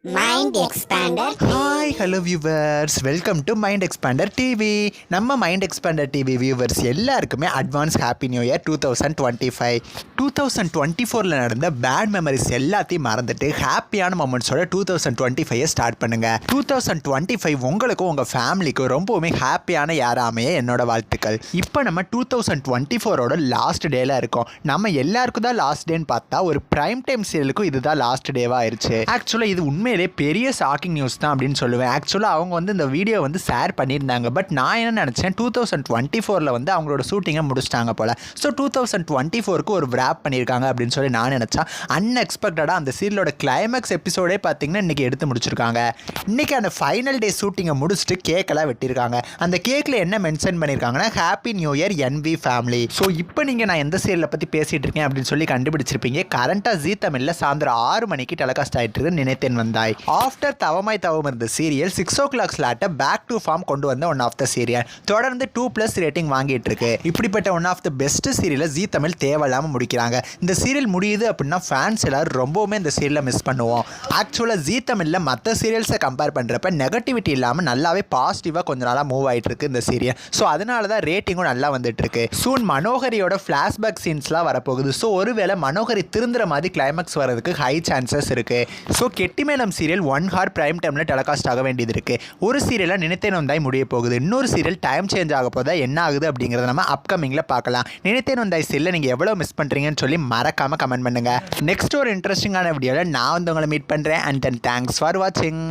Mind expander. Hi hello viewers, welcome to mind expander TV. நம்ம mind expander TV viewers எல்லாருக்குமே advance happy new year 2025. 2024 நடந்த bad memories எல்லாத்தையும் மறந்துட்டு ஹாப்பியான மொமெண்ட்ஸோட 2025 start பண்ணுங்க. 2025 உங்களுக்கும் உங்கள் ஃபேமிலிக்கும் ரொம்பவுமே ஹாப்பியான யாராமே என்னோட வாழ்த்துக்கள். இப்போ நம்ம 2024 லாஸ்ட் டேல இருக்கோம். நம்ம எல்லாருக்கும் தான் லாஸ்ட் டேன்னு பார்த்தா ஒரு பிரைம் டைம் சீரியலுக்கும் இதுதான் லாஸ்ட் டேவாக ஆயிடுச்சு. ஆக்சுவலாக இது உண்மையிலே பெரிய ஷாக்கிங் நியூஸ் தான் அப்படின்னு சொல்லுவேன். ஆக்சுவலாக அவங்க இந்த வீடியோ ஷேர் பண்ணியிருந்தாங்க. பட் நான் என்ன நினச்சேன், 2024 அவங்களோட ஷூட்டிங்கை முடிச்சிட்டாங்க போல். ஸோ 2024க்கு ஒரு விராப் பண்ணியிருக்காங்க அப்படின்னு சொல்லி நான் நினச்சேன். அன்எக்ஸ்பெக்டடாக அந்த சீரியலோட கிளைமேக்ஸ் எபிசோடே பார்த்தீங்கன்னா இன்றைக்கி எடுத்து முடிச்சிருக்காங்க. இன்றைக்கி அந்த ஃபைனல் டே ஷூட்டிங்கை முடிச்சுட்டு கேக்கெல்லாம் வெட்டியிருக்காங்க. அந்த கேக்கில் என்ன மென்ஷன் பண்ணியிருக்காங்கன்னா, happy new year NV family. So இப்போ நீங்கள் நான் எந்த சீரியலை பற்றி பேசிகிட்டு இருக்கேன் அப்படின்னு சொல்லி கண்டுபிடிச்சிருப்பீங்க. கரண்ட்டாக ஜீ தமிழில் சாயந்தரம் 6 மணிக்கு டெலிகாஸ்ட் ஆகிட்டு இருக்கு நினைத்தேன் வந்தாய். ஆஃப்டர் தவமாய் தவம் இருந்த சீரியல் 6 o'clock ஸ்லாட்டை பேக் டு ஃபார்ம் கொண்டு வந்த ஒன் ஆஃப் த சீரியல். தொடர்ந்து 2+ ரேட்டிங் வாங்கிட்டு இருக்கு. இப்படிப்பட்ட ஒன் ஆஃப் த பெஸ்ட் சீரியலை ஜீ தமிழ் தேவையில்லாமல் முடிக்கிறாங்க. இந்த சீரியல் முடியுது அப்படின்னா ஃபேன்ஸ் எல்லாரும் ரொம்பவுமே இந்த சீரியலை மிஸ் பண்ணுவோம். ஆக்சுவலாக ஜீ தமிழில் மற்ற சீரியல்ஸை கம்பேர் பண்ணுறப்ப நெகட்டிவிட்டி இல்லாமல் நல்லாவே பாசிட்டிவாக கொஞ்ச நாளாக மூவ் ஆகிட்டு இருக்கு இந்த சீரியல். ஸோ அதனால தான் ரேட்டிங்கும் நல்லா வந்துட்டு இருக்கு. சூன் மனோகரியோட ஃப்ளாஷ்பேக் சீன்ஸ்லாம் வரப்போகுது. ஸோ ஒருவேளை மனோகரி திருந்துற மாதிரி கிளைமேக்ஸ் வரதுக்கு ஹை சான்சஸ் இருக்கு. ஸோ கெட்டிமேளம் சீரியல் 1 hour பிரைம் டைமில் டெலிகாஸ்ட் ஆக வேண்டியது இருக்குது. ஒரு சீரியலாக நினைத்தேன் வந்தாய் முடிய போகுது. இன்னொரு சீரியல் டைம் சேஞ்ச் ஆக போதா என்ன ஆகுது அப்படிங்கிறத நம்ம அப்கமிங்கில் பார்க்கலாம். நினைத்தேன் வந்தாய் சீரியல் நீங்கள் எவ்வளோ மிஸ் பண்ணுறீங்கன்னு சொல்லி மறக்காமல் கமெண்ட் பண்ணுங்கள். நெக்ஸ்ட் ஒரு இன்ட்ரெஸ்டிங்கான வீடியோவில் நான் உங்களை மீட் பண்ணுறேன். அண்ட் தென் தேங்க்ஸ் ஃபார் வாட்சிங்.